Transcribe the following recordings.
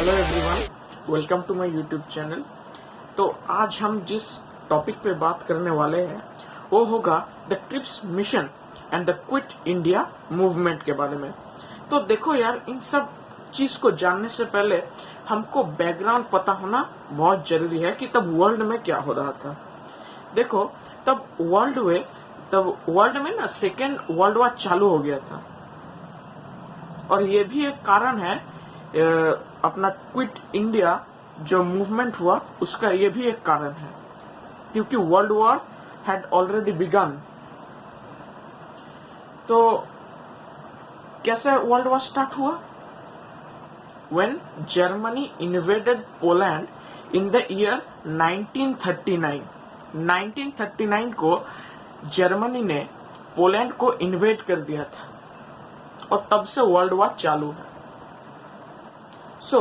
Hello everyone, welcome to my YouTube channel. तो आज हम जिस टॉपिक पे बात करने वाले हैं वो होगा the Cripps mission and the quit India movement के बारे में। तो देखो यार, इन सब चीज को जानने से पहले हमको बैकग्राउंड पता होना बहुत जरूरी है कि तब वर्ल्ड में क्या हो रहा था। देखो, तब वर्ल्ड में ना सेकेंड वर्ल्ड वॉर चालू हो गया था, और ये भी एक कारण है अपना क्विट इंडिया जो मूवमेंट हुआ उसका, ये भी एक कारण है क्योंकि world war had already begun. तो कैसे वर्ल्ड वॉर स्टार्ट हुआ? When Germany invaded Poland in the year 1939। 1939 को जर्मनी ने पोलैंड को इन्वेड कर दिया था और तब से वर्ल्ड वॉर चालू है। सो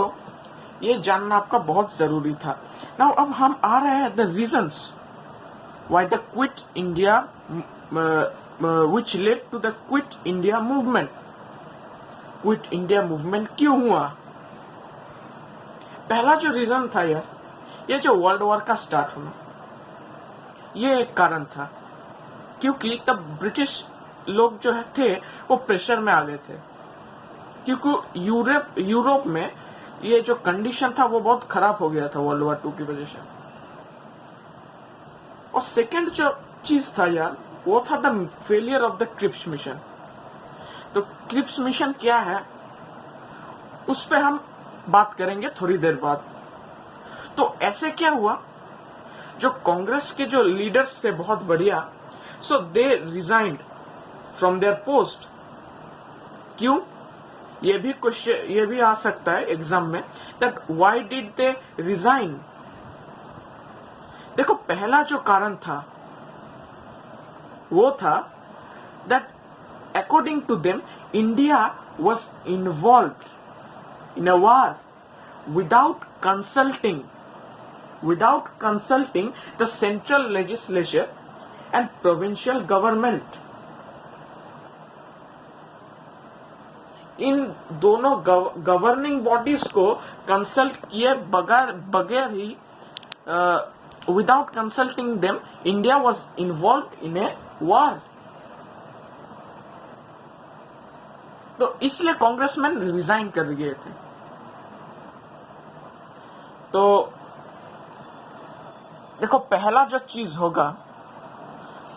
ये जानना आपका बहुत जरूरी था। नाउ अब हम आ रहे हैं the reasons why the quit India which led to the quit India movement. Quit India movement क्यों हुआ? पहला जो रीजन था यार, ये जो वर्ल्ड वॉर का स्टार्ट होना, ये एक कारण था क्योंकि तब ब्रिटिश लोग जो थे वो प्रेशर में आ गए थे क्योंकि यूरोप में ये जो कंडीशन था वो बहुत खराब हो गया था वर्ल्ड वॉर 2 की वजह से। और सेकंड जो चीज था यार, वो था the failure of the Cripps mission. तो क्रिप्स मिशन क्या है उस पे हम बात करेंगे थोड़ी देर बाद। तो ऐसे क्या हुआ, जो कांग्रेस के जो लीडर्स थे बहुत बढ़िया, so they resigned from their post. क्यों? ये भी आ सकता है एग्जाम में, that why did they resign. देखो, पहला जो कारण था वो था that according to them India was involved in a war without consulting the central legislature and provincial government. इन दोनों गवर्निंग बॉडीज को कंसल्ट किए बगैर ही, without consulting them, India was involved in a war. तो इसलिए कांग्रेसमैन रिजाइन कर गए थे। तो देखो, पहला जो चीज होगा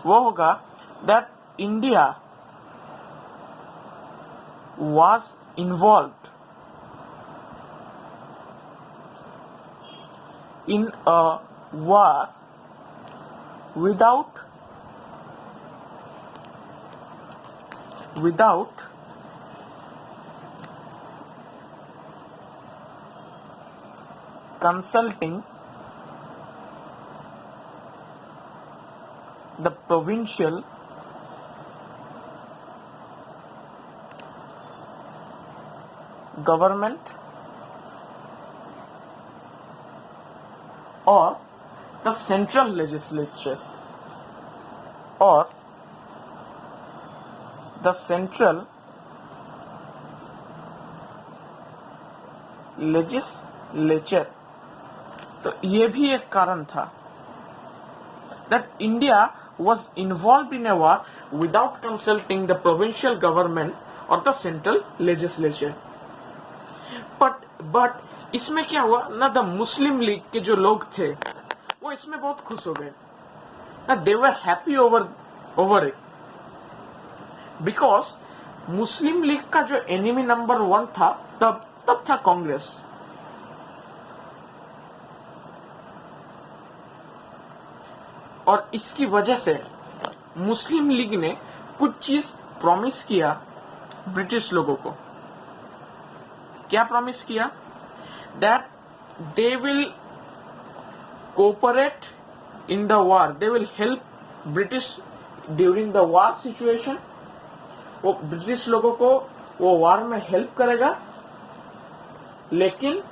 वो होगा that India was involved in a war without consulting the provincial government or the central legislature or the central legislature। तो ये भी एक कारण था that India was involved in a war without consulting the provincial government or the central legislature। But इसमें क्या हुआ ना, द मुस्लिम लीग के जो लोग थे वो इसमें बहुत खुश हो गए ना, they were happy over it, because Muslim League का जो एनिमी नंबर 1 था तब था कांग्रेस। और इसकी वजह से मुस्लिम लीग ने कुछ चीज प्रॉमिस किया ब्रिटिश लोगों को। क्या प्रॉमिस किया? That they will cooperate in the war, they will help British during the war situation. वो ब्रिटिश लोगों को वो वॉर में हेल्प करेगा, लेकिन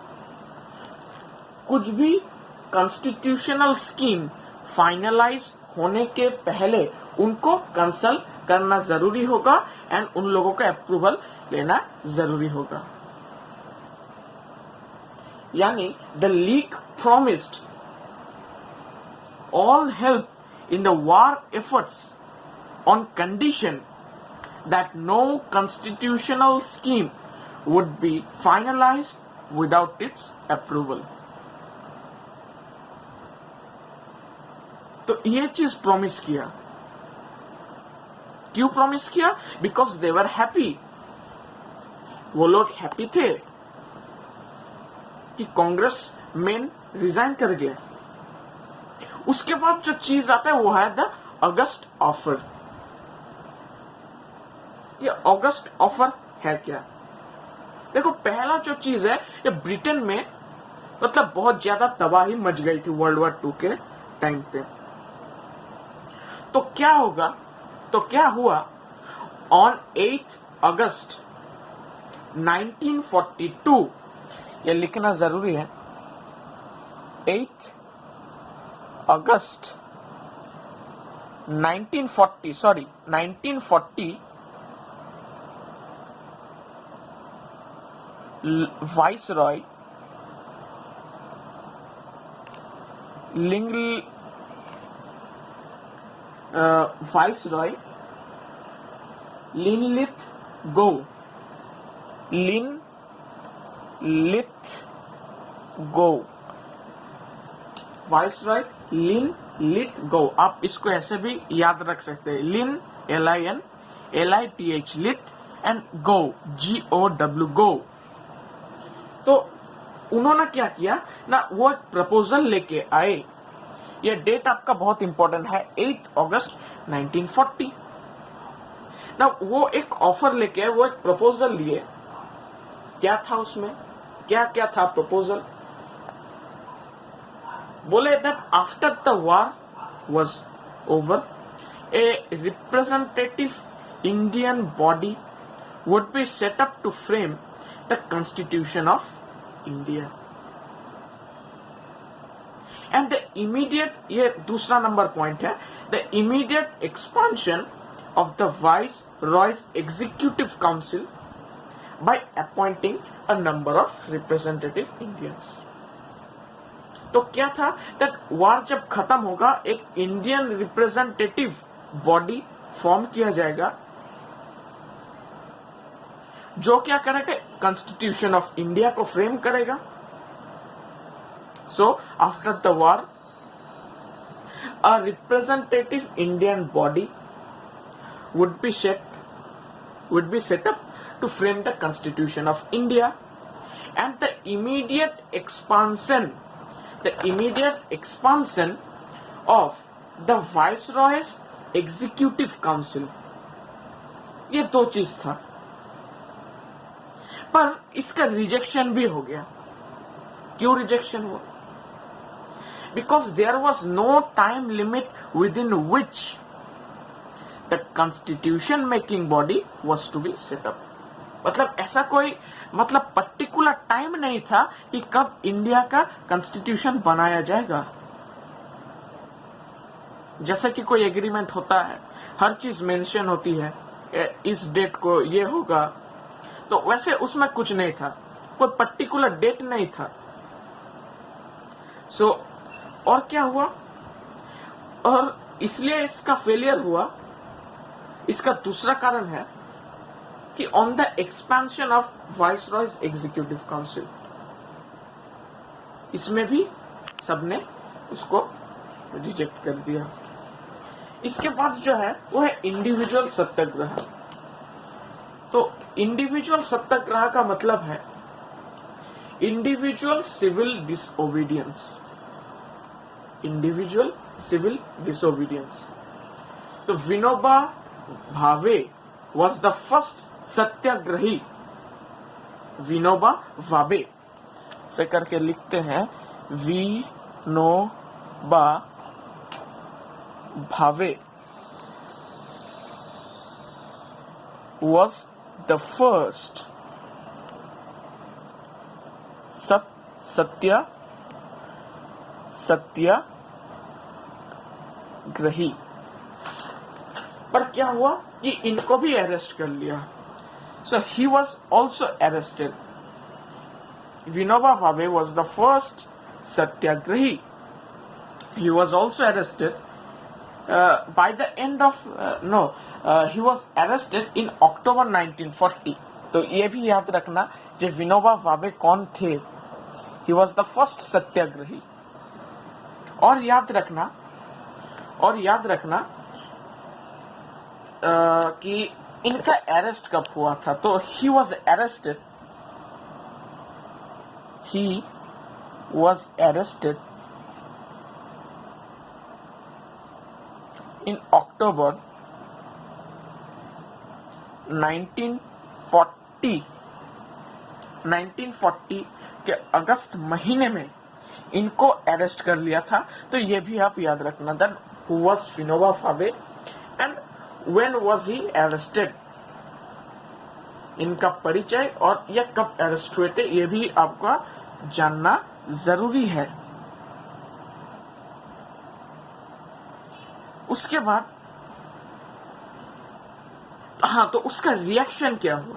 कुछ भी कॉन्स्टिट्यूशनल स्कीम फाइनलाइज होने के पहले उनको कंसल्ट करना जरूरी होगा एंड उन लोगों का अप्रूवल लेना जरूरी होगा। यानी the league promised all help in the war efforts on condition that no constitutional scheme would be finalized without its approval. तो ये चीज प्रॉमिस किया. क्यों प्रॉमिस किया? Because they were happy. वो लोग हैप्पी थे कि कांग्रेस मैन रिजाइन कर गया. उसके बाद जो चीज आता है वो है द अगस्त ऑफर. ये अगस्त ऑफर है क्या? देखो, पहला जो चीज है, ये ब्रिटेन में मतलब बहुत ज्यादा तबाही मच गई थी वर्ल्ड वॉर 2 के टाइम पे. तो क्या होगा? तो क्या हुआ? ऑन 8 अगस्त 1942, ये लिखना जरूरी है, 8 अगस्त 1940 वाइसरॉय लिनलिथ गो, वाइसरॉय लिनलिथ, आप इसको ऐसे भी याद रख सकते हैं. लिन LINLITH लिथ एंड गो GOW गो. तो उन्होंने क्या किया ना, वो एक प्रपोजल लेके आए. ये डेट आपका बहुत इंपॉर्टेंट है, 8 अगस्त 1940 ना. वो एक ऑफर लेके आए, वो एक प्रपोजल लिए. क्या था उसमें? क्या क्या था प्रपोजल? बोले that after the war was over, a representative Indian body would be set up to frame the Constitution of India. And the immediate, ये दूसरा नंबर पॉइंट है, the immediate expansion of the Viceroy's Executive Council by appointing a number of representative Indians. तो क्या था? That वार जब खत्म होगा, एक इंडियन रिप्रेजेंटेटिव बॉडी फॉर्म किया जाएगा जो क्या करेगा? कॉन्स्टिट्यूशन ऑफ इंडिया को फ्रेम करेगा. So after the war a representative Indian body would be set up to frame the Constitution of India, and the immediate expansion of the Viceroy's Executive Council. ये दो चीज था, पर इसका rejection भी हो गया. क्यों रिजेक्शन हुआ? Because there was no time limit within which the constitution making body was to be set up. मतलब ऐसा कोई पर्टिकुलर टाइम नहीं था कि कब इंडिया का कॉन्स्टिट्यूशन बनाया जाएगा. जैसे कि कोई एग्रीमेंट होता है, हर चीज मेंशन होती है, इस डेट को ये होगा, तो वैसे उसमें कुछ नहीं था, कोई पर्टिकुलर डेट नहीं था. सो और क्या हुआ? और इसलिए इसका फेलियर हुआ. इसका दूसरा कारण है कि on the expansion of viceroys executive council, इसमें भी सबने उसको रिजेक्ट कर दिया. इसके बाद जो है वो है इंडिविजुअल सत्याग्रह. तो इंडिविजुअल सत्याग्रह का मतलब है individual civil disobedience. Individual civil disobedience. तो विनोबा भावे was the first सत्याग्रही. विनोबा भावे से करके लिखते हैं, Vinoba Bhave was the first सत्याग्रही. पर क्या हुआ कि इनको भी अरेस्ट कर लिया. So he was also arrested. Vinoba Bhave was the first satyagrahi. He was also arrested by the end of he was arrested in October 1940. तो ये भी याद रखना कि विनोबा भावे कौन थे. He was the first सत्याग्रही. और याद रखना कि इनका अरेस्ट कब हुआ था. तो he was arrested in October 1940 के अगस्त महीने में इनको अरेस्ट कर लिया था. तो ये भी आप याद रखना that who was Vinoba Bhave and when was he arrested. इनका परिचय और ये कब अरेस्ट हुए थे ये भी आपका जानना जरूरी है. उसके बाद तो उसका रिएक्शन क्या हुआ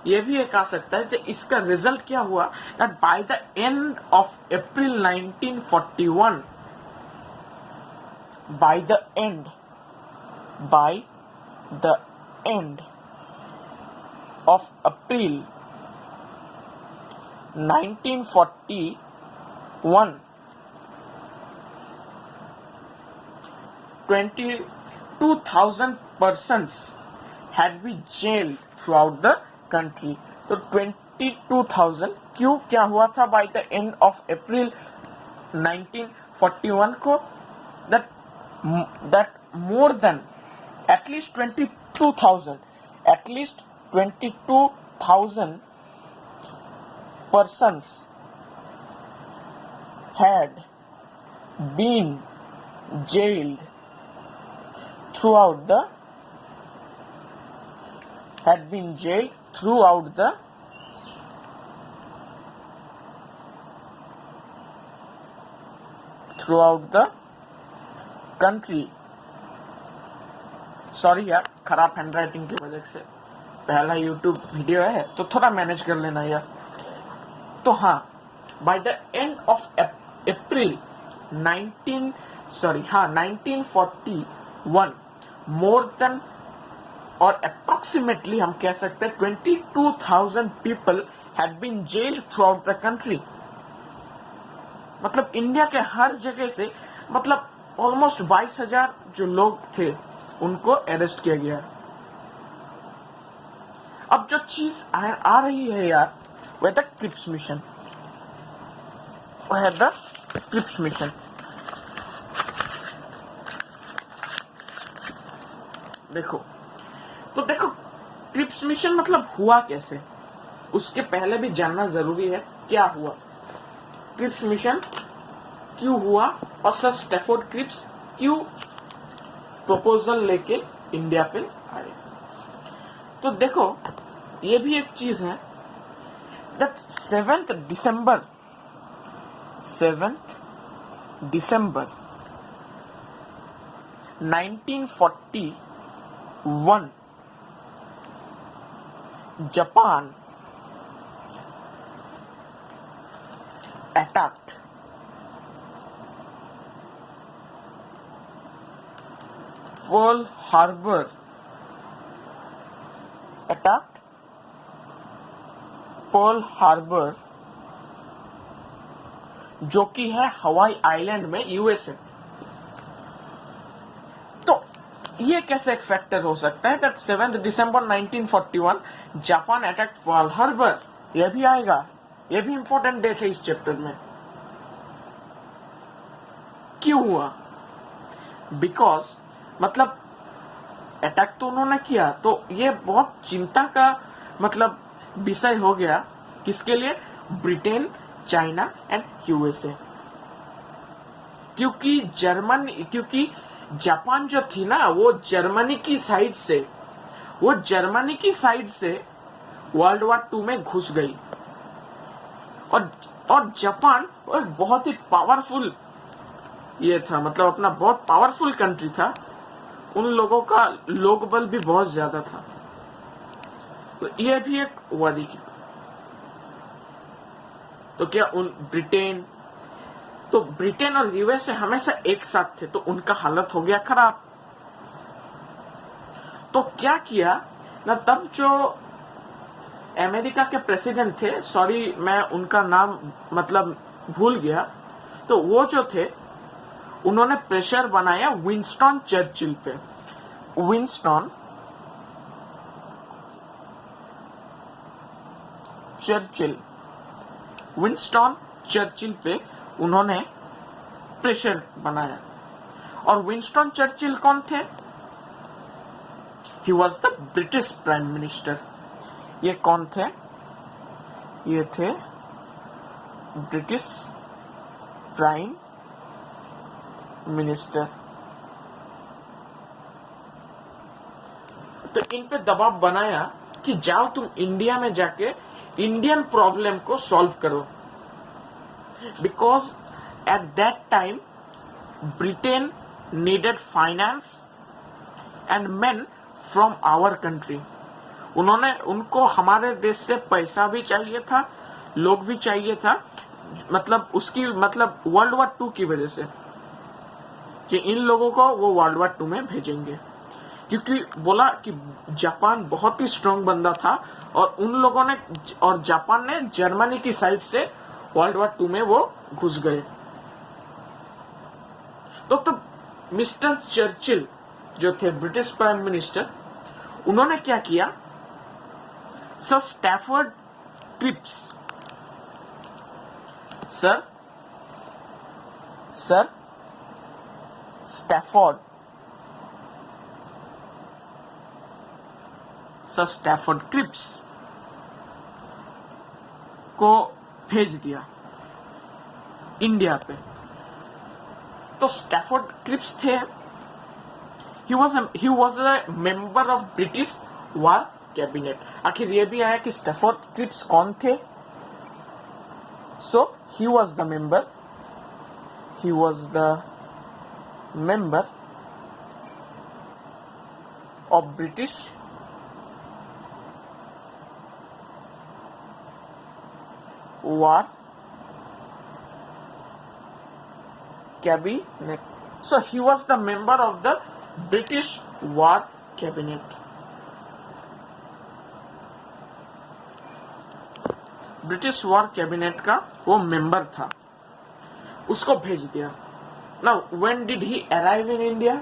ये भी एक आ सकता है कि इसका रिजल्ट क्या हुआ. That bye the end of April 1941 by the end of April 1941 22,000 persons had been jailed throughout the country. तो 22,000 क्यों क्या हुआ था by the end of April 1941 को that more than at least 22,000 persons had been jailed throughout the country. Sorry यार, खराब handwriting की वजह से पहला यूट्यूब वीडियो है तो थोड़ा मैनेज कर लेना यार. तो हाँ, by the end of April 1941 more than और अप्रोक्सीमेटली हम कह सकते हैं 22,000 people had been jailed throughout the country. मतलब इंडिया के हर जगह से मतलब ऑलमोस्ट 22,000 जो लोग थे उनको अरेस्ट किया गया. अब जो चीज आ रही है यार वह द क्रिप्स मिशन. देखो क्रिप्स मिशन मतलब हुआ कैसे उसके पहले भी जानना जरूरी है. क्या हुआ क्रिप्स मिशन, क्यों हुआ और सर स्टैफोर्ड क्रिप्स क्यों प्रपोजल लेके इंडिया पे आए. तो देखो ये भी एक चीज है that 7th December 1941 Japan attacked Pearl Harbor, जो कि है हवाई आइलैंड में यूएसए. तो ये कैसे एक फैक्टर हो सकता है that 7th December 1941 Japan attack Pearl Harbor. ये भी आएगा, ये भी इंपॉर्टेंट डेट है इस चैप्टर में. क्यों हुआ? बिकॉज मतलब अटैक तो उन्होंने किया तो ये बहुत चिंता का मतलब विषय हो गया. किसके लिए? Britain, China and USA. क्योंकि जापान जो थी ना वो जर्मनी की साइड से वर्ल्ड वॉर 2 में घुस गई. और जापान बहुत ही पावरफुल ये था, मतलब अपना बहुत पावरफुल कंट्री था. उन लोगों का लोक बल भी बहुत ज्यादा था. तो ये भी एक वरी की. तो क्या उन ब्रिटेन, तो ब्रिटेन और यूएसए हमेशा एक साथ थे, तो उनका हालत हो गया खराब। तो क्या किया ना, तब जो अमेरिका के प्रेसिडेंट थे, सॉरी मैं उनका नाम मतलब भूल गया, तो वो जो थे उन्होंने प्रेशर बनाया विंस्टन चर्चिल पे। विंस्टन चर्चिल पे उन्होंने प्रेशर बनाया। और विंस्टन चर्चिल कौन थे? He was the British prime minister. ये कौन थे? ये थे ब्रिटिश प्राइम मिनिस्टर। तो इन पे दबाव बनाया कि जाओ तुम इंडिया में जाके इंडियन प्रॉब्लम को सॉल्व करो, because at that time Britain needed finance and men from our country. उनको हमारे देश से पैसा भी चाहिए था, लोग भी चाहिए था, मतलब उसकी मतलब वर्ल्ड वॉर 2 की वजह से, कि इन लोगों को वो वर्ल्ड वॉर 2 में भेजेंगे, क्योंकि बोला कि जापान बहुत ही स्ट्रांग बंदा था और उन लोगों ने, और जापान ने जर्मनी की साइड से वर्ल्ड वॉर 2 में वो घुस गए। तो मिस्टर चर्चिल जो थे ब्रिटिश प्राइम मिनिस्टर, उन्होंने क्या किया, sir Stafford Cripps, sir Stafford Cripps को भेज दिया इंडिया पे। तो स्टैफोर्ड क्रिप्स थे, he was a member of British War Cabinet। आखिर ये भी आया कि स्टैफोर्ड क्रिप्स कौन थे? So he was the member of British War Cabinet। So he was the member of the British War Cabinet। British war cabinet का वो member था, उसको भेज दिया। Now when did he arrive in India?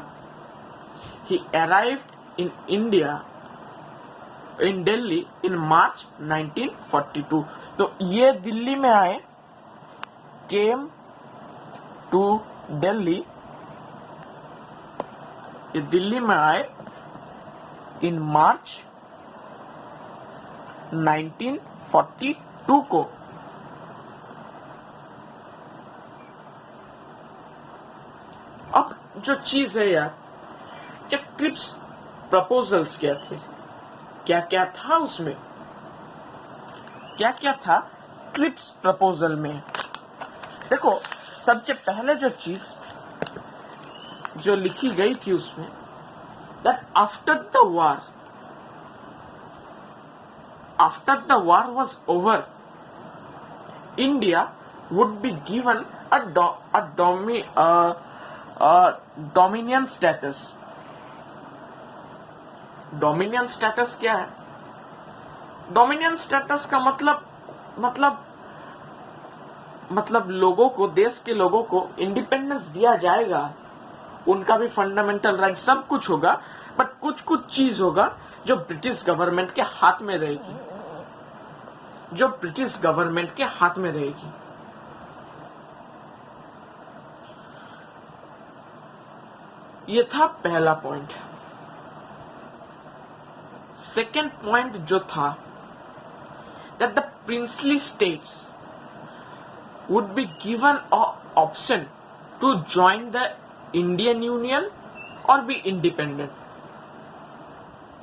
He arrived in India in Delhi in March 1942। तो ये दिल्ली में आए, केम टू दिल्ली, ये दिल्ली में आए इन मार्च 1942 को। अब जो चीज है यार, क्या क्रिप्स प्रपोजल्स क्या थे, क्या क्या था उसमें, क्या क्या था क्रिप्स प्रपोजल में? देखो, सबसे पहले जो चीज जो लिखी गई थी उसमें, that after the war was over, India would be given a dominion status। Dominion status क्या है? डोमिनियन स्टेटस का मतलब लोगों को, देश के लोगों को इंडिपेंडेंस दिया जाएगा, उनका भी फंडामेंटल राइट सब कुछ होगा, बट कुछ चीज होगा जो ब्रिटिश गवर्नमेंट के हाथ में रहेगी, ये था पहला पॉइंट। सेकेंड पॉइंट जो था, that the princely states would be given option to join the Indian union और बी इंडिपेंडेंट।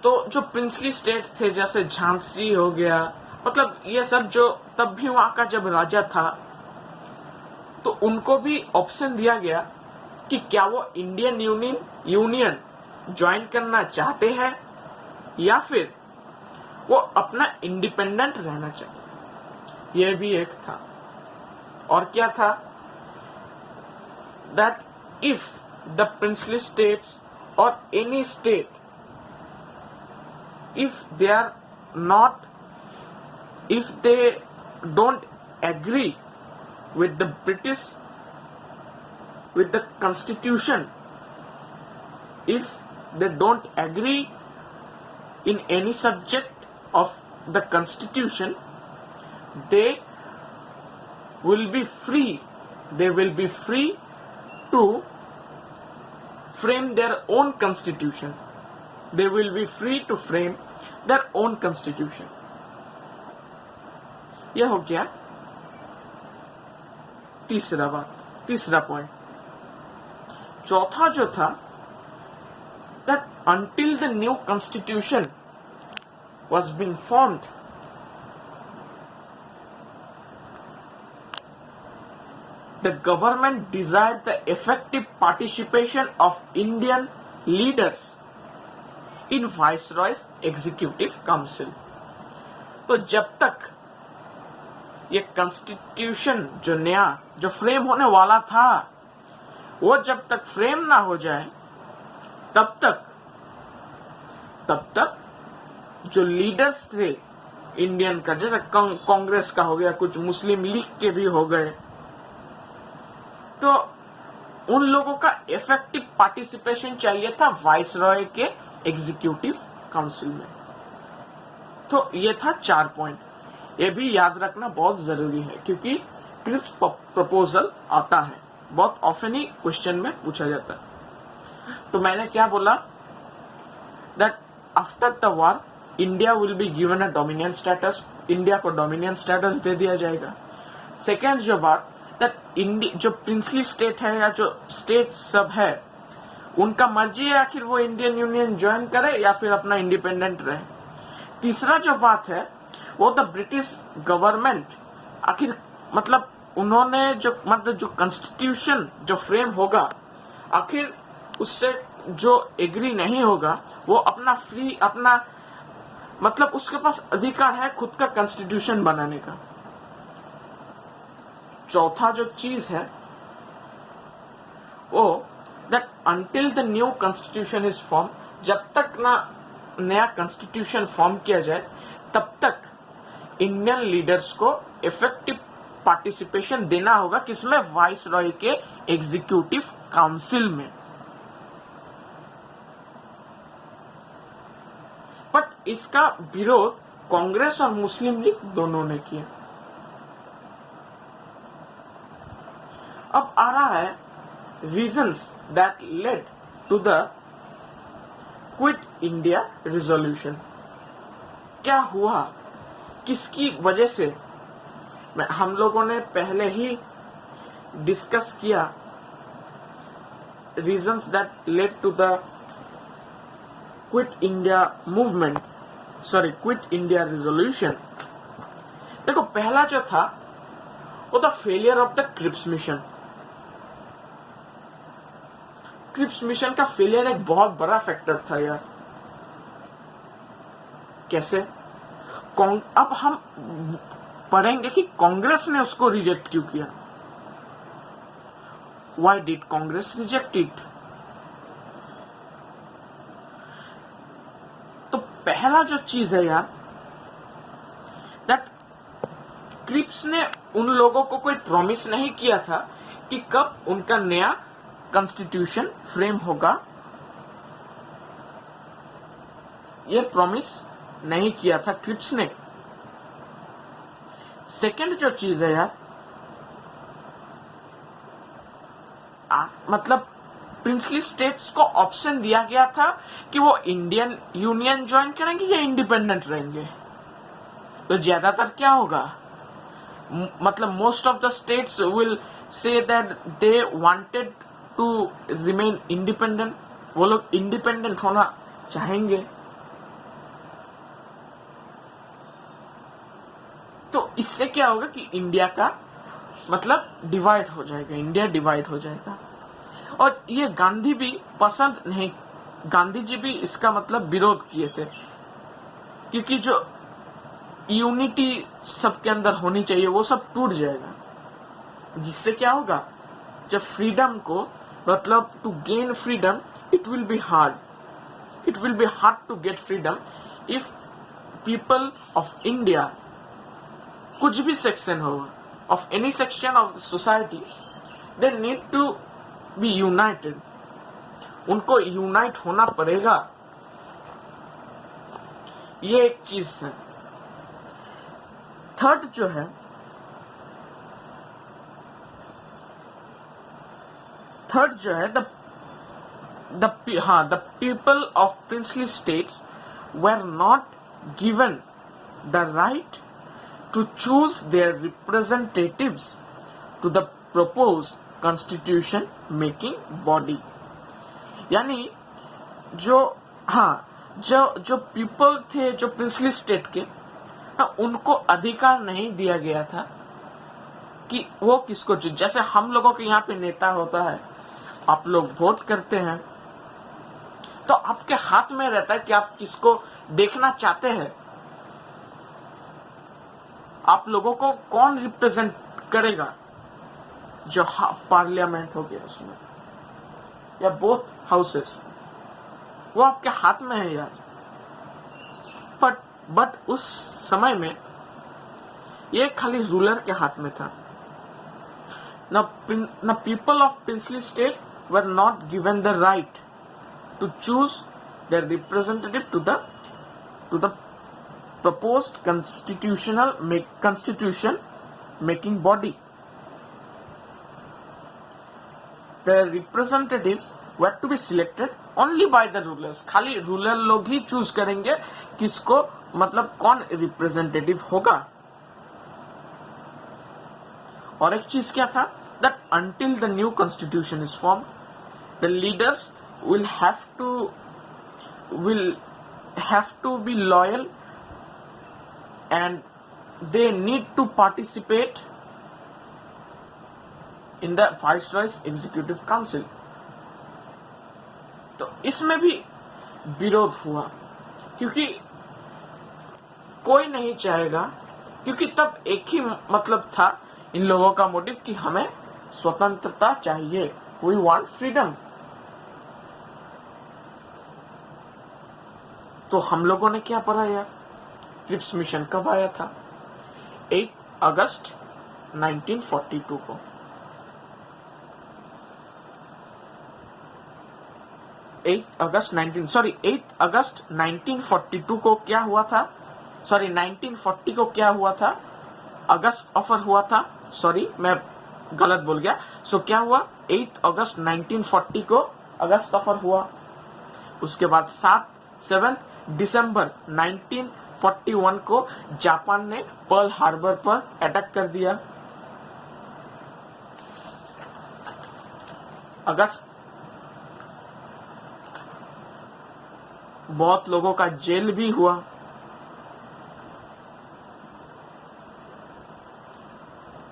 तो जो प्रिंसली स्टेट थे, जैसे झांसी हो गया, मतलब ये सब जो तब भी वहां का जब राजा था, तो उनको भी ऑप्शन दिया गया कि क्या वो इंडियन यूनियन ज्वाइन करना चाहते हैं या फिर वो अपना इंडिपेंडेंट रहना चाहते हैं। ये भी एक था। और क्या था, that if the princely states or any state, if they don't agree with the British, with the constitution, if they don't agree in any subject of the constitution, they will be free to frame their own constitution. They will be free to frame their own constitution. यह हो गया तीसरा point. चौथा जो था, that until the new constitution was being formed, the government desired the effective participation of Indian leaders in Viceroy's Executive Council. तो जब तक ये कॉन्स्टिट्यूशन जो फ्रेम होने वाला था, वो जब तक फ्रेम ना हो जाए, तब तक जो लीडर्स थे इंडियन का, जैसे कांग्रेस का हो गया, कुछ मुस्लिम लीग के भी हो गए, तो उन लोगों का इफेक्टिव पार्टिसिपेशन चाहिए था वाइसरॉय के एग्जीक्यूटिव काउंसिल में। तो ये था 4 पॉइंट। ये भी याद रखना बहुत जरूरी है, क्योंकि क्रिप्स प्रपोजल आता है, बहुत ऑफन ही क्वेश्चन में पूछा जाता है। तो मैंने क्या बोला, that after the war India will be given a dominion status, India को डोमिनियन स्टेटस दे दिया जाएगा। सेकेंड जो बात, दैट जो प्रिंसली स्टेट है या जो स्टेट सब है, उनका मर्जी है आखिर वो इंडियन यूनियन ज्वाइन करे या फिर अपना इंडिपेंडेंट रहे। तीसरा जो बात है, वो द ब्रिटिश गवर्नमेंट, आखिर मतलब उन्होंने जो कॉन्स्टिट्यूशन जो फ्रेम होगा, आखिर उससे जो एग्री नहीं होगा, वो अपना मतलब उसके पास अधिकार है खुद का कॉन्स्टिट्यूशन बनाने का। चौथा जो चीज है वो, that until the new constitution is form, जब तक ना नया कॉन्स्टिट्यूशन फॉर्म किया जाए, तब तक इंडियन लीडर्स को इफेक्टिव पार्टिसिपेशन देना होगा, किसमें, वाइसरॉय के एग्जीक्यूटिव काउंसिल में। बट इसका विरोध कांग्रेस और मुस्लिम लीग दोनों ने किया। अब आ रहा है reasons that led to the quit India resolution. क्या हुआ, किसकी वजह से, हम लोगों ने पहले ही डिस्कस किया reasons that led to the quit India movement, quit India resolution. देखो, पहला जो था वो the failure of the Cripps mission. Cripps mission का फेलियर एक बहुत बड़ा फैक्टर था यार। कैसे? अब हम पढ़ेंगे कि कांग्रेस ने उसको रिजेक्ट क्यों किया। Why did Congress reject it? तो पहला जो चीज है यार, दैट क्रिप्स ने उन लोगों को कोई प्रॉमिस नहीं किया था कि कब उनका नया कॉन्स्टिट्यूशन फ्रेम होगा। ये प्रॉमिस नहीं किया था क्रिप्स ने। सेकेंड जो चीज है यार, मतलब प्रिंसली स्टेट्स को ऑप्शन दिया गया था कि वो इंडियन यूनियन ज्वाइन करेंगे या इंडिपेंडेंट रहेंगे। तो ज्यादातर क्या होगा, मतलब most of the states will say that they wanted to remain independent. वो लोग इंडिपेंडेंट होना चाहेंगे। तो इससे क्या होगा कि इंडिया का मतलब डिवाइड हो जाएगा, इंडिया डिवाइड हो जाएगा। और ये गांधी भी पसंद नहीं, गांधी जी भी इसका मतलब विरोध किए थे, क्योंकि जो यूनिटी सबके अंदर होनी चाहिए वो सब टूट जाएगा। जिससे क्या होगा, जब फ्रीडम को मतलब to gain freedom it will be hard to get freedom if people of India, कुछ भी सेक्शन हो of any section of the society, they need to be united, उनको यूनाइट होना पड़ेगा। ये एक चीज है। थर्ड जो है, the people of princely states were not given the right to choose their representatives to the proposed constitution making body। यानी जो पीपल थे, जो प्रिंसली स्टेट के, उनको अधिकार नहीं दिया गया था कि वो किसको चुने। जैसे हम लोगों के यहाँ पे नेता होता है, आप लोग वोट करते हैं, तो आपके हाथ में रहता है कि आप किसको देखना चाहते हैं, आप लोगों को कौन रिप्रेजेंट करेगा। जो पार्लियामेंट हो गया उसमें या बोथ हाउसेस, वो आपके हाथ में है यार। बट उस समय में ये खाली रूलर के हाथ में था। The people of princely state were not given the right to choose their representative to the proposed constitution making body। The representatives were to be selected only by the rulers। खाली ruler लोग ही choose करेंगे किसको, मतलब कौन representative होगा। और एक चीज क्या था, that until the new constitution is formed, the leaders will have to be loyal and they need to participate in the Viceroy's Executive Council। तो इसमें भी विरोध हुआ, क्योंकि कोई नहीं चाहेगा, क्योंकि तब एक ही मतलब था इन लोगों का मोटिव कि हमें स्वतंत्रता चाहिए, वी वांट फ्रीडम। तो हम लोगों ने क्या पढ़ा यार, क्रिप्स मिशन कब आया था, 8 अगस्त 1942 को। 8 अगस्त 1942 को क्या हुआ था, 1940 को क्या हुआ था, अगस्त ऑफर हुआ था, मैं गलत बोल गया। क्या हुआ, 8 अगस्त 1940 को अगस्त ऑफर हुआ। उसके बाद 7 दिसंबर 1941 को जापान ने पर्ल हार्बर पर अटैक कर दिया। अगस्त बहुत लोगों का जेल भी हुआ।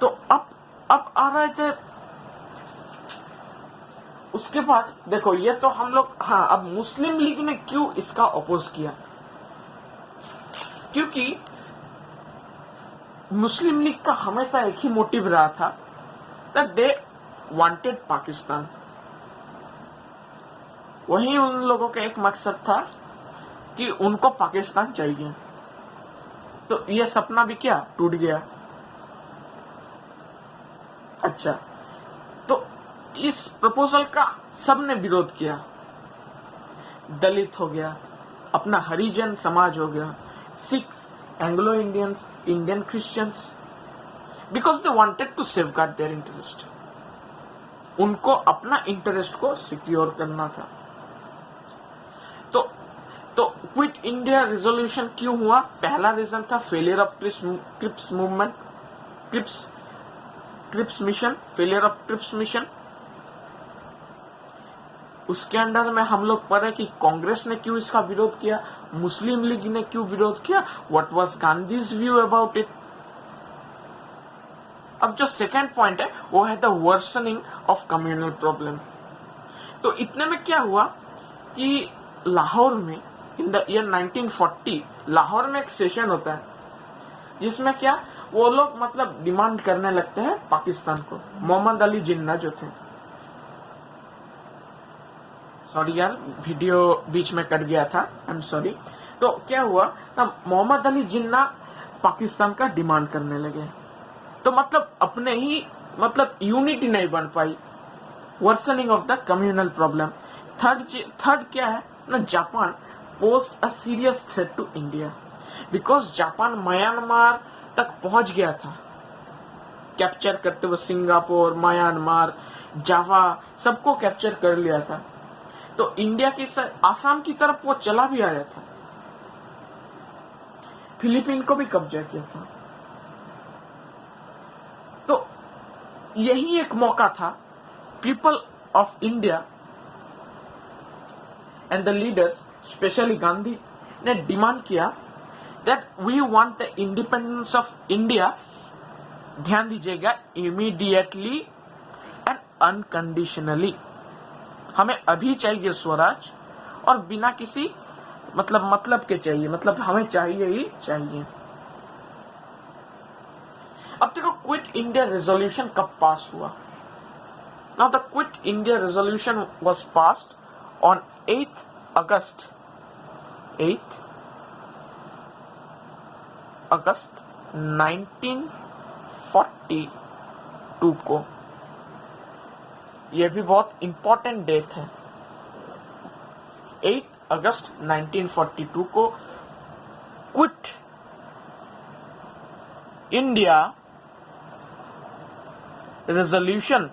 तो अब आ रहे थे, उसके बाद देखो ये तो हम लोग, अब मुस्लिम लीग ने क्यों इसका अपोज किया, क्योंकि मुस्लिम लीग का हमेशा एक ही मोटिव रहा था, दैट दे वांटेड पाकिस्तान। वही उन लोगों का एक मकसद था कि उनको पाकिस्तान चाहिए। तो ये सपना भी क्या टूट गया। अच्छा, तो इस प्रपोजल का सबने विरोध किया। दलित हो गया, अपना हरिजन समाज हो गया, Sikhs, Anglo Indians, Indian Christians, because they wanted to safeguard their interest. उनको अपना इंटरेस्ट को सिक्योर करना था। तो क्विट इंडिया रेजोल्यूशन क्यों हुआ, पहला रीजन था failure of Cripps movement, Cripps mission, failure of Cripps mission. उसके अंदर में हम लोग पढ़े कि कांग्रेस ने क्यों इसका विरोध किया, मुस्लिम लीग ने क्यों विरोध किया, what was Gandhi's view about it. अब जो सेकेंड पॉइंट है वो है the worsening of communal problem. तो इतने में क्या हुआ कि लाहौर में इन द ईयर 1940 लाहौर में एक सेशन होता है, जिसमें क्या वो लोग मतलब डिमांड करने लगते हैं पाकिस्तान को। मोहम्मद अली जिन्ना जो थे, सॉरी यार वीडियो बीच में कट गया था, आई एम सॉरी। तो क्या हुआ ना, मोहम्मद अली जिन्ना पाकिस्तान का डिमांड करने लगे। तो मतलब अपने ही मतलब यूनिटी नहीं बन पाई, worsening of the communal problem. Third क्या है ना, Japan posed a serious threat to India, because Japan Myanmar तक पहुंच गया था, कैप्चर करते हुए सिंगापुर, म्यांमार, जावा सबको कैप्चर कर लिया था। तो इंडिया की आसाम की तरफ वो चला भी आया था, फिलीपीन को भी कब्जा किया था। तो यही एक मौका था, people of India and the leaders specially Gandhi ने डिमांड किया that we want the independence of India, ध्यान दीजिएगा, इमीडिएटली एंड अनकंडीशनली। हमें अभी चाहिए स्वराज और बिना किसी मतलब के चाहिए, मतलब हमें चाहिए ही चाहिए। अब देखो क्विट इंडिया रेजोल्यूशन कब पास हुआ। Now the quit India resolution was passed on 8 अगस्त 1942 को। यह भी बहुत इंपॉर्टेंट डेट है। 8 अगस्त 1942 को quit India resolution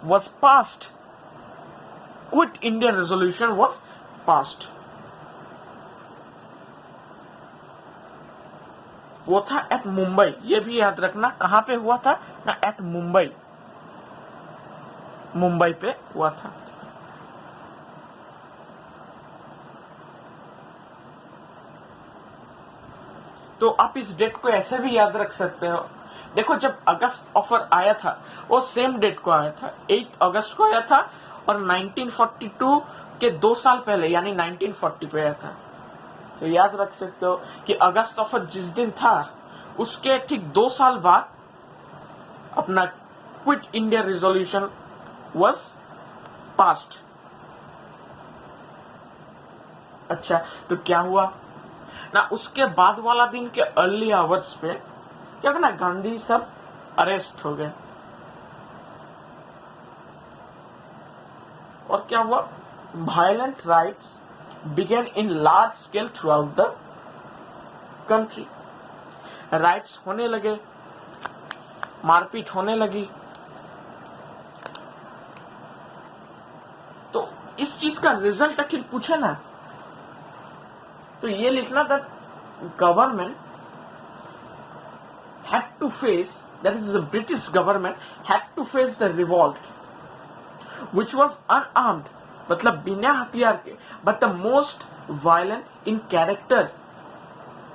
was passed. Quit India resolution was passed. वो था एट मुंबई, ये भी याद रखना, कहां पे हुआ था ना, एट मुंबई, मुंबई पे हुआ था। तो आप इस डेट को ऐसे भी याद रख सकते हो। देखो जब अगस्त ऑफर आया था वो सेम डेट को आया था, 8 अगस्त को आया था, और 1942 के 2 साल पहले यानी 1940 पे आया था। तो याद रख सकते हो कि अगस्त ऑफर जिस दिन था उसके ठीक 2 साल बाद अपना quit India resolution was passed. अच्छा, तो क्या हुआ ना, उसके बाद वाला दिन के अर्ली आवर्स पे क्या ना, गांधी सब अरेस्ट हो गए। और क्या हुआ, violent riots began in large scale throughout the country. Riots होने लगे, मारपीट होने लगी। तो इस चीज का रिजल्ट आखिर पूछे ना, तो ये लिखना था, government had to face, that is the British government had to face the revolt which was unarmed, मतलब बिना हथियार के, but the most violent in character,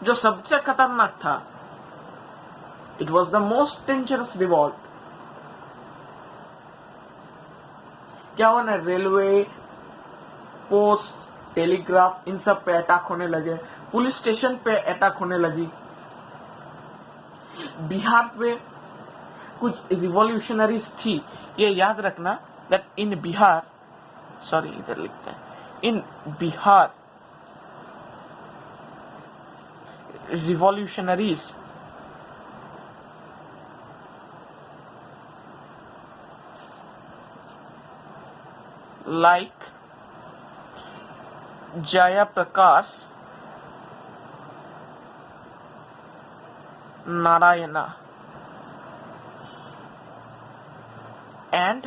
जो सबसे खतरनाक था। It was the most dangerous revolt। क्या हुआ ना, रेलवे, पोस्ट, टेलीग्राफ, इन सब पे अटैक होने लगे, पुलिस स्टेशन पे अटैक होने लगी। बिहार में कुछ रिवॉल्यूशनरीज थी, ये याद रखना, दैट इन बिहार, सॉरी इधर लिखते हैं, in Bihar revolutionaries like Jayaprakash Narayana and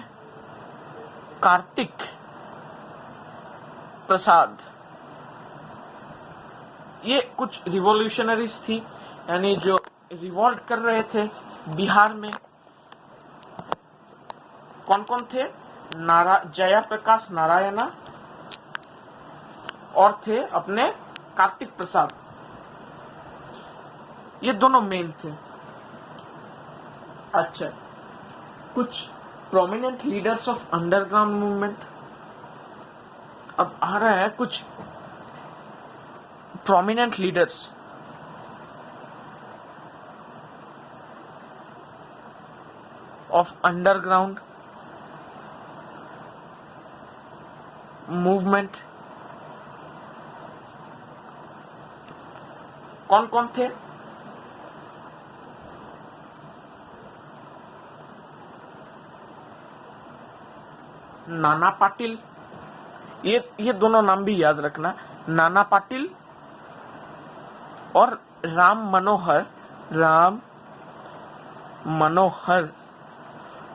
Kartik Prasad, ये कुछ रिवॉल्यूशनरीज थी, यानी जो रिवॉल्ट कर रहे थे बिहार में। कौन कौन थे, जयप्रकाश नारायणा और थे अपने कार्तिक प्रसाद, ये दोनों मेन थे। अच्छा, कुछ prominent leaders of underground movement. अब आ रहा है कुछ prominent leaders. of underground movement. कौन कौन थे? नाना पाटिल, ये दोनों नाम भी याद रखना, नाना पाटिल और Ram Manohar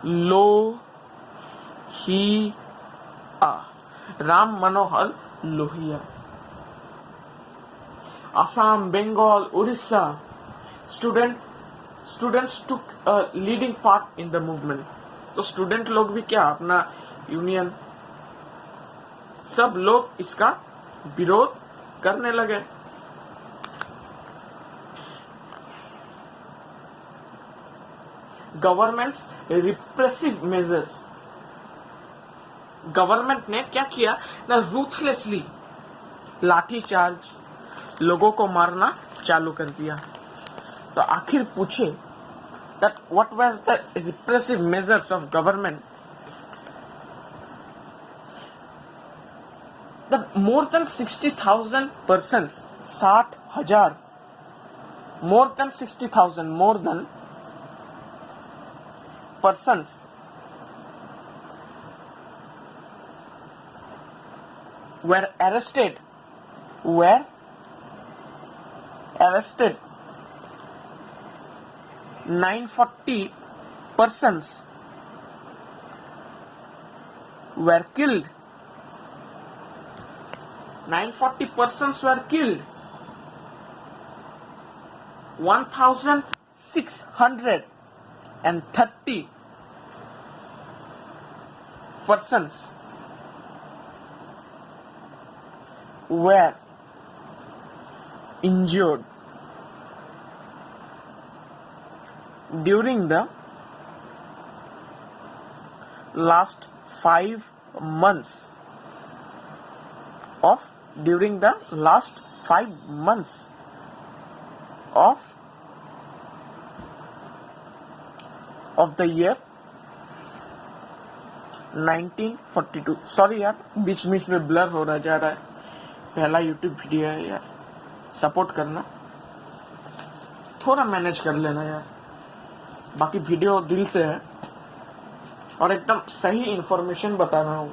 Lohia, Ram Manohar Lohia. Assam, Bengal, Orissa, students took a leading part in the movement. तो स्टूडेंट लोग भी क्या, अपना यूनियन, सब लोग इसका विरोध करने लगे. गवर्नमेंट्स रिप्रेसिव मेजर्स, गवर्नमेंट ने क्या किया ना, रूथलेसली लाठीचार्ज, लोगों को मारना चालू कर दिया. तो आखिर पूछे that what was the repressive measures of government? That more than 60,000 persons, 60,000, more than 60,000, more than persons were arrested, 940 persons were killed. 940 persons were killed. 1,630 persons were injured. During the last 5 months of the year 1942. Sorry यार, बीच बीच में blur हो रहा जा रहा है, पहला YouTube video है यार, सपोर्ट करना, थोड़ा मैनेज कर लेना यार. बाकी वीडियो दिल से है और एकदम सही इंफॉर्मेशन बता रहा हूँ.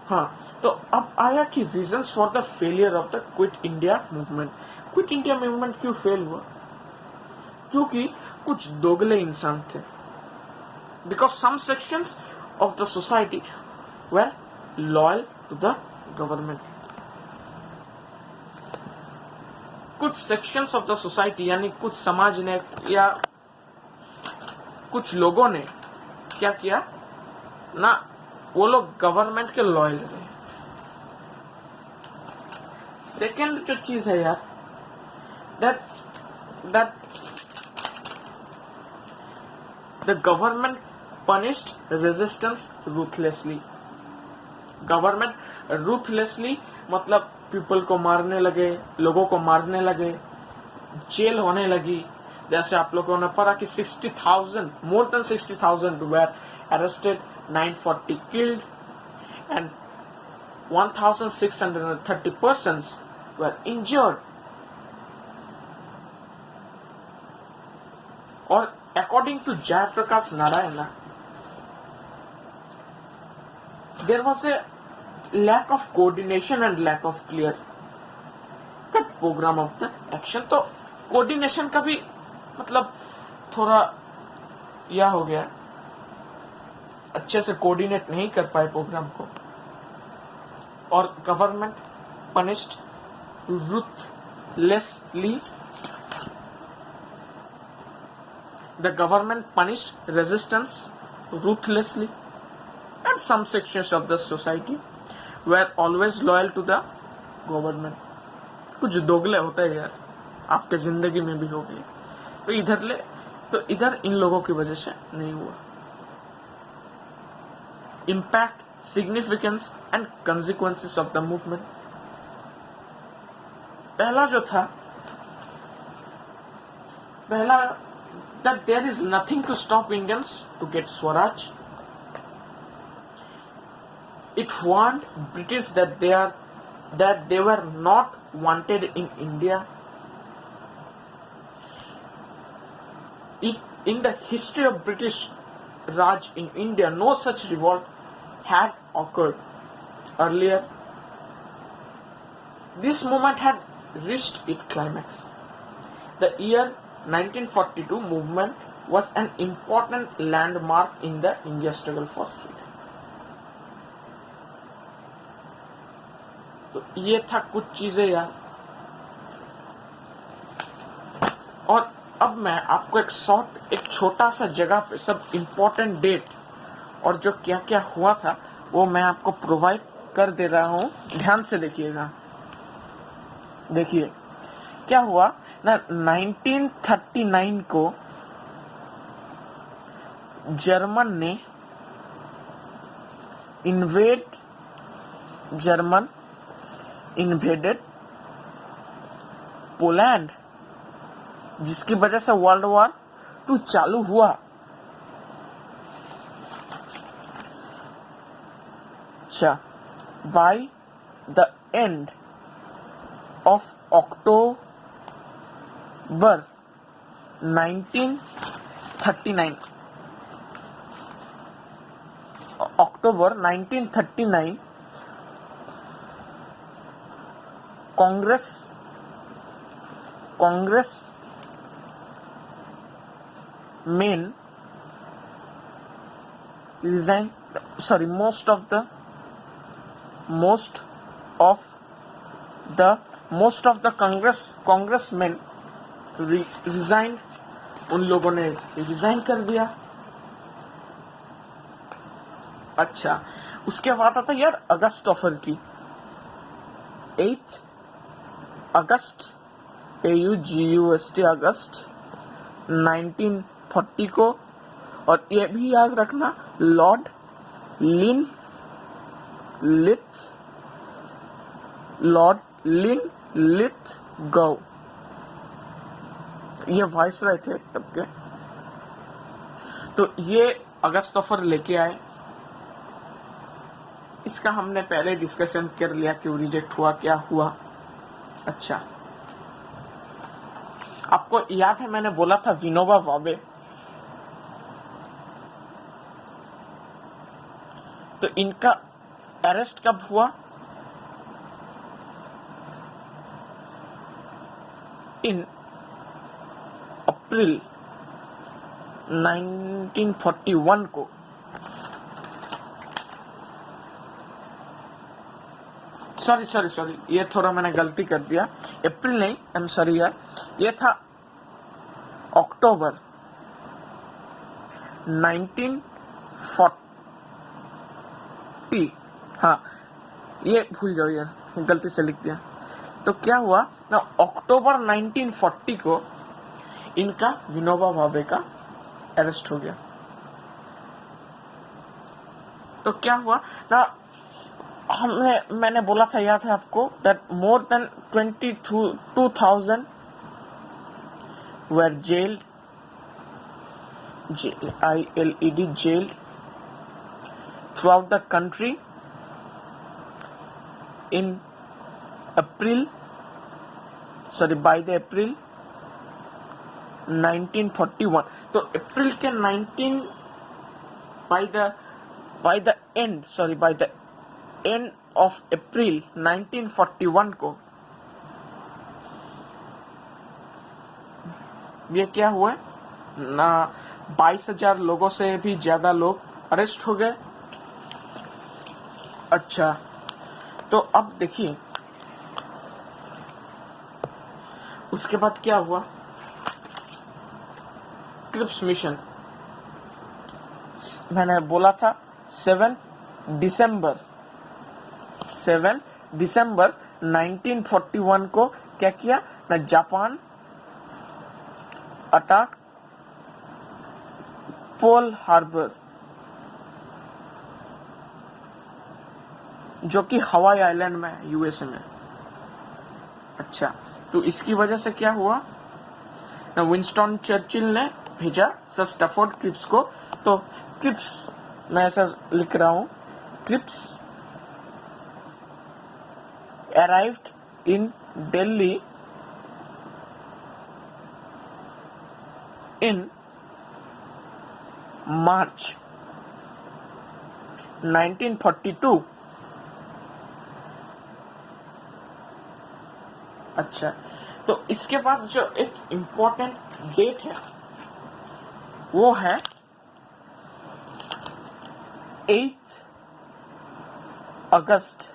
हाँ, तो अब आया कि reasons for the failure of the quit India movement. Quit India movement क्यों फेल हुआ? क्योंकि कुछ दोगले इंसान थे. Because some sections of the society were loyal to the government. कुछ सेक्शंस ऑफ द सोसाइटी यानी कुछ समाज ने या कुछ लोगों ने क्या किया ना, वो लोग गवर्नमेंट के लॉयल रहे. सेकेंड जो चीज है यार, that the government punished resistance ruthlessly. Government ruthlessly मतलब पीपल को मारने लगे, लोगों को मारने लगे, जेल होने लगी. जैसे आप लोगों ने पढ़ा कि 60,000, more than 60,000 were arrested, 940 killed, and 1,630 persons were injured. और according to Jayaprakash Narayana, there was a lack of coordination and lack of clear cut program of the action. तो कोऑर्डिनेशन का भी मतलब थोड़ा यह हो गया, अच्छे से कोऑर्डिनेट नहीं कर पाए प्रोग्राम को. और government punished ruthlessly, the government punished resistance ruthlessly, and some sections of the society were always loyal to the government. कुछ दोगले होते हैं यार, आपके जिंदगी में भी हो गए. तो इधर इन लोगों की वजह से नहीं हुआ. Impact, significance and consequences of the movement. पहला that there is nothing to stop Indians to get Swaraj. It warned British that they were not wanted in India. In the history of British Raj in India, no such revolt had occurred earlier. This movement had reached its climax. The year 1942 movement was an important landmark in the India struggle for freedom. तो ये था कुछ चीजें यार, और अब मैं आपको एक छोटा सा जगह पे सब इम्पोर्टेंट डेट और जो क्या क्या हुआ था वो मैं आपको प्रोवाइड कर दे रहा हूँ. ध्यान से देखिएगा. देखिए क्या हुआ ना, 1939 को जर्मन ने इन्वेडेड पोलैंड, जिसकी वजह से वर्ल्ड वॉर 2 चालू हुआ. अच्छा, bye the end of October 1939, Congress men resigned. Sorry, most of the congressmen resigned. उन लोगों ने रिजाइन कर दिया. अच्छा, उसके बाद आता यार अगस्त ऑफर की, 8 अगस्त, AUGUST अगस्त 1940 को. और ये भी याद रखना, लॉर्ड लिनलिथगो, ये वाइसरॉय थे तब के. तो ये अगस्त ऑफर लेके आए. इसका हमने पहले डिस्कशन कर लिया, क्यों रिजेक्ट हुआ, क्या हुआ. अच्छा, आपको याद है मैंने बोला था विनोबा भावे, तो इनका अरेस्ट कब हुआ? इन अप्रैल 1941 को. सॉरी, ये थोड़ा मैंने गलती कर दिया. अप्रैल नहीं, आई एम सॉरी यार, ये था अक्टूबर 1940. हाँ, ये भूल जाओ यार, गलती से लिख दिया. तो क्या हुआ ना, अक्टूबर 1940 को इनका विनोबा भावे का अरेस्ट हो गया. तो क्या हुआ ना, मैंने बोला था, याद है आपको, that more than 22,000 were jailed throughout the country in by the April 1941. तो अप्रैल के 19 by the end of April 1941 को ये क्या हुआ ना, 22,000 लोगों से भी ज्यादा लोग अरेस्ट हो गए. अच्छा, तो अब देखिए उसके बाद क्या हुआ. क्रिप्स मिशन, मैंने बोला था 7 दिसंबर 1941 को क्या किया ना, जापान अटैक पर्ल हार्बर, जो कि हवाई आइलैंड में है, यूएसए में. अच्छा, तो इसकी वजह से क्या हुआ ना, विंस्टन चर्चिल ने भेजा सर स्टैफोर्ड क्रिप्स को। तो क्रिप्स मैं ऐसा लिख रहा हूं, Cripps arrived in Delhi in March 1942। अच्छा, तो इसके बाद जो एक इम्पोर्टेंट डेट है वो है 8 अगस्त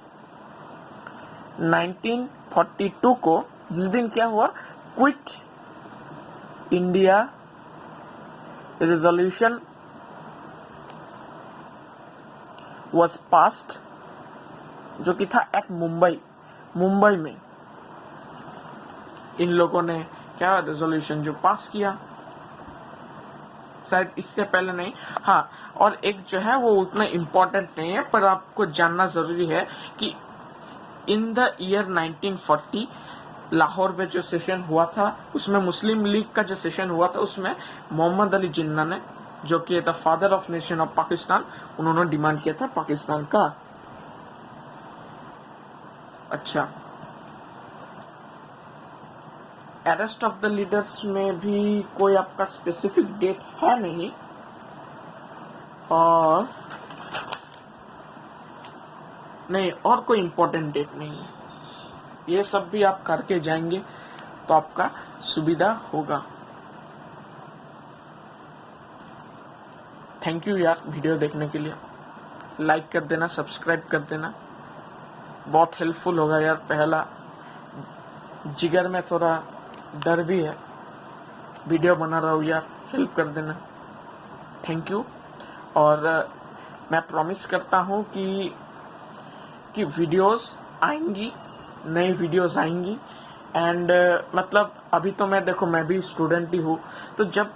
1942 को, जिस दिन क्या हुआ, quit India resolution was passed, जो कि था एट मुंबई में इन लोगों ने क्या रेजोल्यूशन जो पास किया, शायद इससे पहले नहीं। हाँ, और एक जो है वो उतना इम्पोर्टेंट नहीं है, पर आपको जानना जरूरी है कि इन द ईयर 1940 लाहौर में जो सेशन हुआ था, उसमें मुस्लिम लीग का जो सेशन हुआ था, उसमें मोहम्मद अली जिन्ना ने, जो कि the father of nation of Pakistan, उन्होंने डिमांड किया था पाकिस्तान का। अच्छा, अरेस्ट ऑफ द लीडर्स में भी कोई आपका स्पेसिफिक डेट है नहीं, और नहीं, और कोई इंपॉर्टेंट डेट नहीं है। ये सब भी आप करके जाएंगे तो आपका सुविधा होगा। थैंक यू यार वीडियो देखने के लिए, लाइक कर देना, सब्सक्राइब कर देना, बहुत हेल्पफुल होगा यार। पहला जिगर में थोड़ा डर भी है, वीडियो बना रहा हूँ यार, हेल्प कर देना, थैंक यू। और मैं प्रॉमिस करता हूँ कि वीडियोस आएंगी, नई वीडियोस आएंगी। एंड मतलब अभी तो मैं देखो, मैं भी स्टूडेंट ही हूँ, तो जब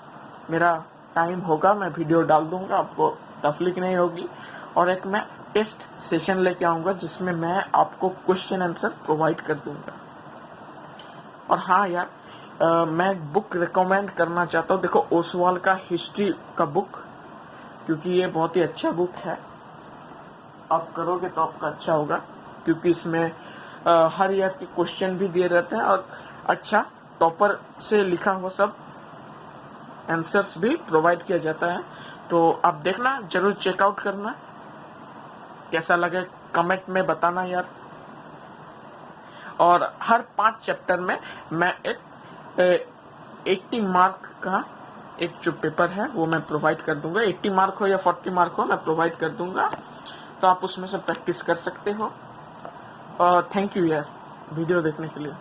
मेरा टाइम होगा मैं वीडियो डाल दूंगा, आपको तकलीफ नहीं होगी। और एक मैं टेस्ट सेशन लेके आऊंगा जिसमें मैं आपको क्वेश्चन आंसर प्रोवाइड कर दूंगा। और हाँ यार, मैं बुक रिकमेंड करना चाहता हूँ, देखो ओसवाल का हिस्ट्री का बुक, क्योंकि ये बहुत ही अच्छा बुक है, आप करोगे तो आपका अच्छा होगा, क्योंकि इसमें हर ईयर के क्वेश्चन भी दिए रहते हैं और अच्छा टॉपर से लिखा हुआ सब आंसर्स भी प्रोवाइड किया जाता है। तो आप देखना, जरूर चेकआउट करना, कैसा लगे कमेंट में बताना यार। और हर 5 चैप्टर में मैं एक 80 मार्क का एक जो पेपर है वो मैं प्रोवाइड कर दूंगा। 80 मार्क हो या 40 मार्क हो, मैं प्रोवाइड कर दूंगा, तो आप उसमें से प्रैक्टिस कर सकते हो। और थैंक यू यार वीडियो देखने के लिए।